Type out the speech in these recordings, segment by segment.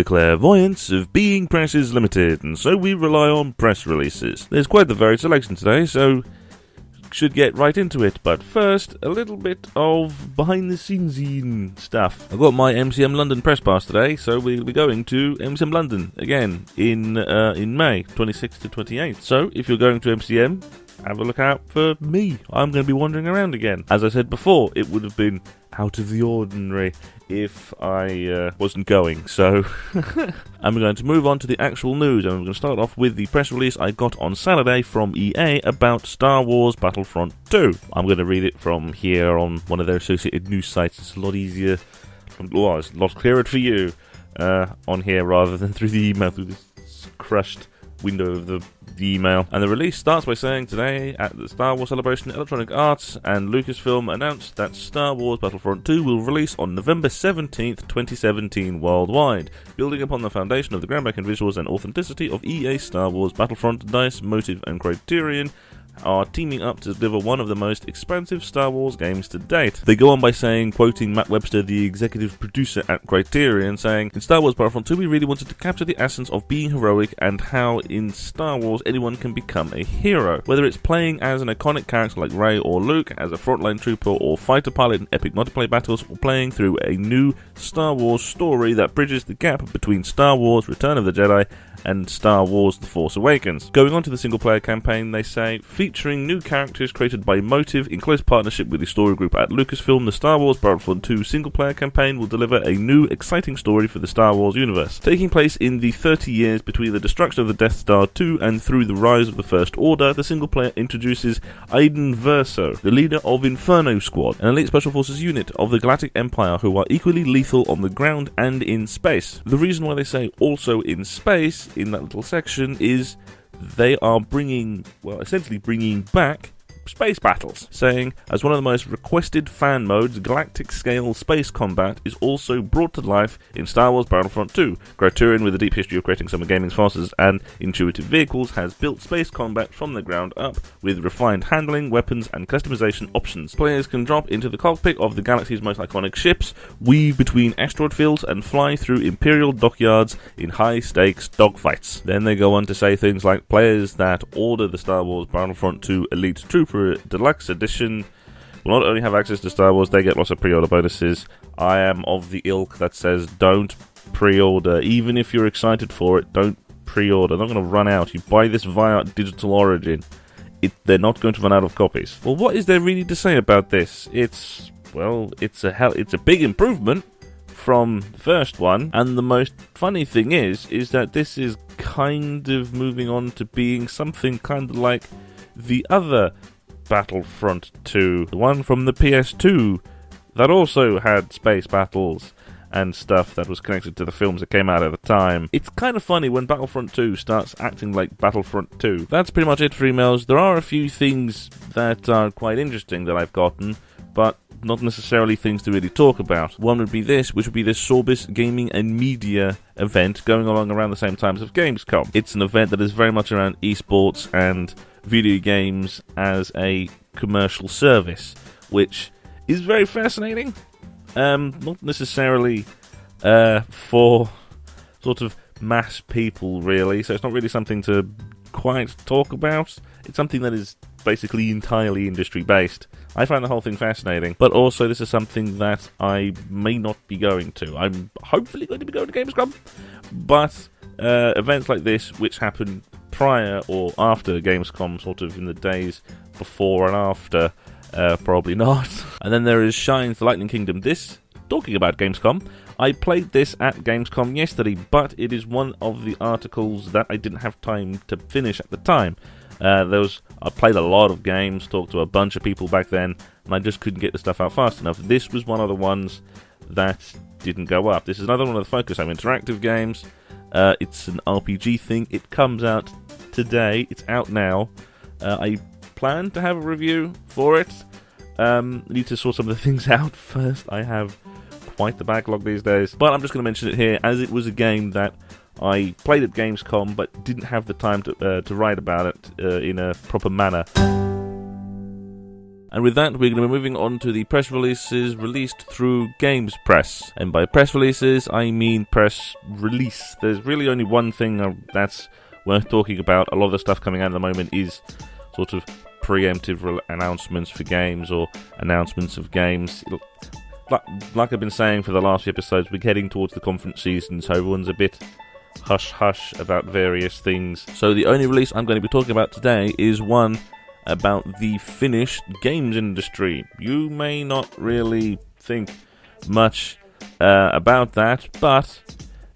the clairvoyance of being press is limited, and so we rely on press releases. There's quite the varied selection today, so should get right into it, but first, a little bit of behind-the-scenes stuff. I've got my MCM London press pass today, so we'll be going to MCM London again in May, 26th to 28th. So, if you're going to MCM, have a look out for me. I'm going to be wandering around again. As I said before, it would have been out of the ordinary if I wasn't going, so I'm going to move on to the actual news, and I'm going to start off with the press release I got on Saturday from EA about Star Wars Battlefront II. I'm going to read it from here on one of their associated news sites. It's a lot easier, well, it's a lot clearer for you on here rather than through the email, through this crushed window of the email. And the release starts by saying, today at the Star Wars Celebration, Electronic Arts and Lucasfilm announced that Star Wars Battlefront II will release on November 17th, 2017 worldwide, building upon the foundation of the groundbreaking visuals and authenticity of EA's Star Wars Battlefront. DICE, Motive and Criterion are teaming up to deliver one of the most expansive Star Wars games to date. They go on by saying, quoting Matt Webster, the executive producer at Criterion, saying, in Star Wars Battlefront 2 we really wanted to capture the essence of being heroic and how in Star Wars anyone can become a hero. Whether it's playing as an iconic character like Rey or Luke, as a frontline trooper or fighter pilot in epic multiplayer battles, or playing through a new Star Wars story that bridges the gap between Star Wars Return of the Jedi and Star Wars The Force Awakens. Going on to the single-player campaign, they say, featuring new characters created by Motive in close partnership with the story group at Lucasfilm, the Star Wars Battlefront 2 single-player campaign will deliver a new, exciting story for the Star Wars universe. Taking place in the 30 years between the destruction of the Death Star 2 and through the rise of the First Order, the single-player introduces Aiden Verso, the leader of Inferno Squad, an elite special forces unit of the Galactic Empire who are equally lethal on the ground and in space. The reason why they say also in space in that little section is they are essentially bringing back space battles, saying, as one of the most requested fan modes, galactic scale space combat is also brought to life in Star Wars Battlefront 2. Criterion, with a deep history of creating some of gaming's fastest and intuitive vehicles, has built space combat from the ground up with refined handling, weapons, and customization options. Players can drop into the cockpit of the galaxy's most iconic ships, weave between asteroid fields, and fly through Imperial dockyards in high-stakes dogfights. Then they go on to say things like, players that order the Star Wars Battlefront 2 Elite Trooper Deluxe Edition will not only have access to Star Wars, they get lots of pre-order bonuses. I am of the ilk that says don't pre-order. Even if you're excited for it, don't pre-order. They're not going to run out. You buy this via Digital Origin. They're not going to run out of copies. Well, what is there really to say about this? It's a big improvement from the first one, and the most funny thing is that this is kind of moving on to being something kind of like the other Battlefront 2, the one from the PS2 that also had space battles and stuff that was connected to the films that came out at the time. It's kind of funny when Battlefront 2 starts acting like Battlefront 2. That's pretty much it for emails. There are a few things that are quite interesting that I've gotten, but not necessarily things to really talk about. One would be this, which would be this Sorbis Gaming and Media event going along around the same times of Gamescom. It's an event that is very much around esports and video games as a commercial service, which is very fascinating. Not necessarily for sort of mass people, really, so it's not really something to quite talk about. It's something that is basically entirely industry-based. I find the whole thing fascinating, but also this is something that I may not be going to. I'm hopefully going to be going to Gamescom, but events like this, which happen prior or after Gamescom, sort of in the days before and after, probably not. And then there is Shine the Lightning Kingdom. This, talking about Gamescom, I played this at Gamescom yesterday, but it is one of the articles that I didn't have time to finish at the time. I played a lot of games, talked to a bunch of people back then, and I just couldn't get the stuff out fast enough. This was one of the ones that didn't go up. This is another one of the Focus Home Interactive games. It's an RPG thing. It comes out today. It's out now. I plan to have a review for it. Need to sort some of the things out first. I have quite the backlog these days, but I'm just going to mention it here as it was a game that I played at Gamescom but didn't have the time to write about it in a proper manner. And with that, we're going to be moving on to the press releases released through Games Press. And by press releases, I mean press release. There's really only one thing that's worth talking about. A lot of the stuff coming out at the moment is sort of preemptive announcements for games or announcements of games. Like I've been saying for the last few episodes, we're heading towards the conference season, so everyone's a bit hush-hush about various things. So the only release I'm going to be talking about today is one about the Finnish games industry. You may not really think much about that, but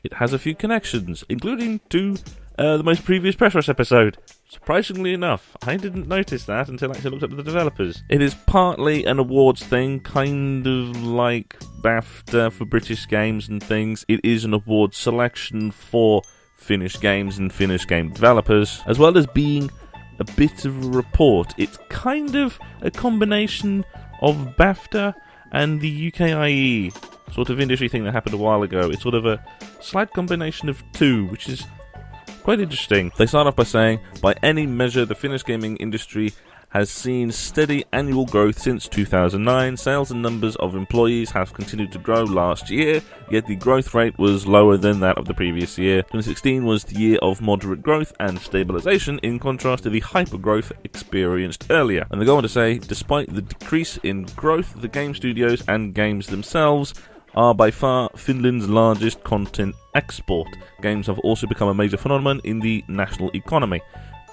it has a few connections, including to the most previous press rush episode. Surprisingly enough, I didn't notice that until I actually looked up the developers. It is partly an awards thing, kind of like BAFTA for British games and things. It is an award selection for Finnish games and Finnish game developers, as well as being a bit of a report. It's kind of a combination of BAFTA and the UKIE sort of industry thing that happened a while ago. It's sort of a slight combination of two, which is quite interesting. They start off by saying, by any measure, the Finnish gaming industry has seen steady annual growth since 2009. Sales and numbers of employees have continued to grow last year, yet the growth rate was lower than that of the previous year. 2016 was the year of moderate growth and stabilization, in contrast to the hyper-growth experienced earlier. And they go on to say, despite the decrease in growth, the game studios and games themselves are by far Finland's largest content export. Games have also become a major phenomenon in the national economy.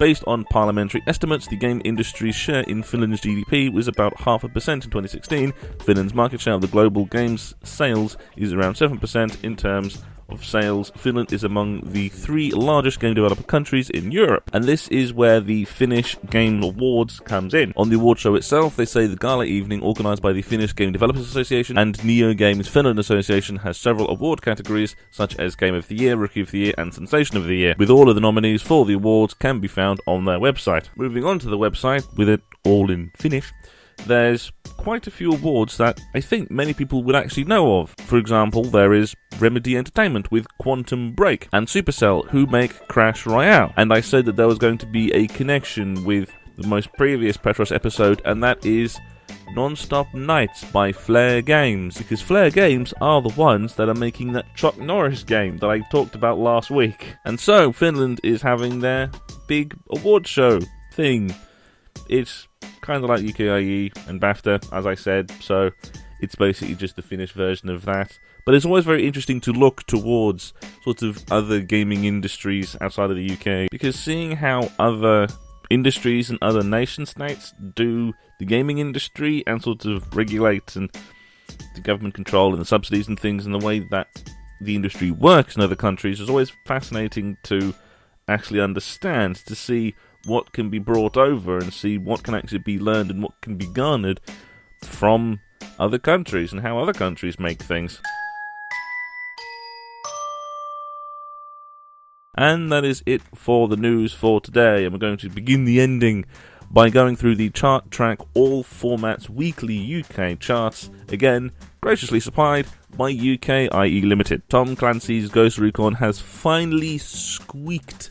Based on parliamentary estimates, the game industry's share in Finland's GDP was about 0.5% in 2016. Finland's market share of the global games sales is around 7%. In terms of sales, Finland is among the 3 largest game developer countries in Europe. And this is where the Finnish Game Awards comes in. On the award show itself, they say the gala evening organised by the Finnish Game Developers Association and Neo Games Finland Association has several award categories such as Game of the Year, Rookie of the Year and Sensation of the Year, with all of the nominees for the awards can be found on their website. Moving on to the website, with it all in Finnish, there's quite a few awards that I think many people would actually know of. For example, there is Remedy Entertainment with Quantum Break, and Supercell, who make Crash Royale. And I said that there was going to be a connection with the most previous Petros episode, and that is Non-Stop Nights by Flare Games, because Flare Games are the ones that are making that Chuck Norris game that I talked about last week. And so, Finland is having their big award show thing. It's kind of like UKIE and BAFTA, as I said, so it's basically just the Finnish version of that. But it's always very interesting to look towards sort of other gaming industries outside of the UK, because seeing how other industries and other nation-states do the gaming industry and sort of regulate and the government control and the subsidies and things and the way that the industry works in other countries is always fascinating to actually understand, to see what can be brought over and see what can actually be learned and what can be garnered from other countries and how other countries make things. And that is it for the news for today, and we're going to begin the ending by going through the Chart Track All Formats Weekly UK charts, again graciously supplied by UKIE Limited. Tom Clancy's Ghost Recon has finally squeaked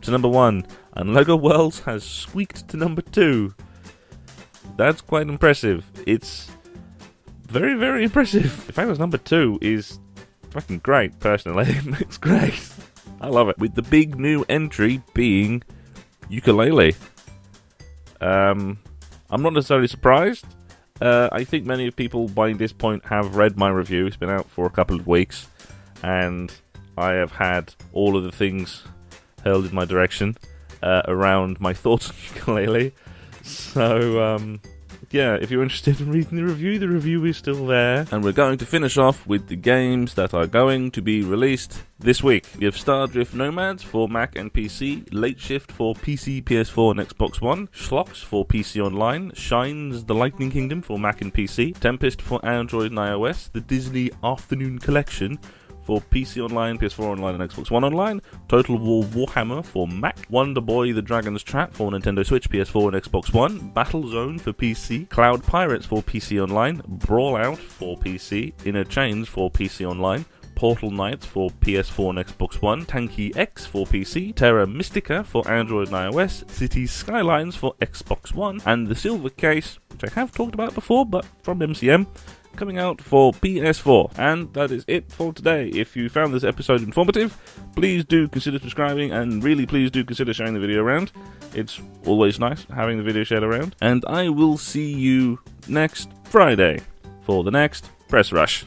to number 1, and LEGO Worlds has squeaked to number 2. That's quite impressive. It's very, very impressive. The fact that number 2 is fucking great, personally. It's great. I love it. With the big new entry being Ukulele. I'm not necessarily surprised. I think many people by this point have read my review. It's been out for a couple of weeks, and I have had all of the things hurled in my direction around my thoughts on Ukulele. So, yeah, if you're interested in reading the review is still there. And we're going to finish off with the games that are going to be released this week. We have Stardrift Nomads for Mac and PC, Late Shift for PC, PS4 and Xbox One, Schlocks for PC Online, Shines The Lightning Kingdom for Mac and PC, Tempest for Android and iOS, the Disney Afternoon Collection for PC Online, PS4 Online and Xbox One Online, Total War Warhammer for Mac, Wonder Boy The Dragon's Trap for Nintendo Switch, PS4 and Xbox One, Battlezone for PC, Cloud Pirates for PC Online, Brawlout for PC, Inner Chains for PC Online, Portal Knights for PS4 and Xbox One, Tanky X for PC, Terra Mystica for Android and iOS, Cities Skylines for Xbox One, and the Silver Case which I have talked about before, but from MCM, coming out for PS4. And that is it for today. If you found this episode informative, please do consider subscribing, and really please do consider sharing the video around. It's always nice having the video shared around. And I will see you next Friday for the next Press Rush.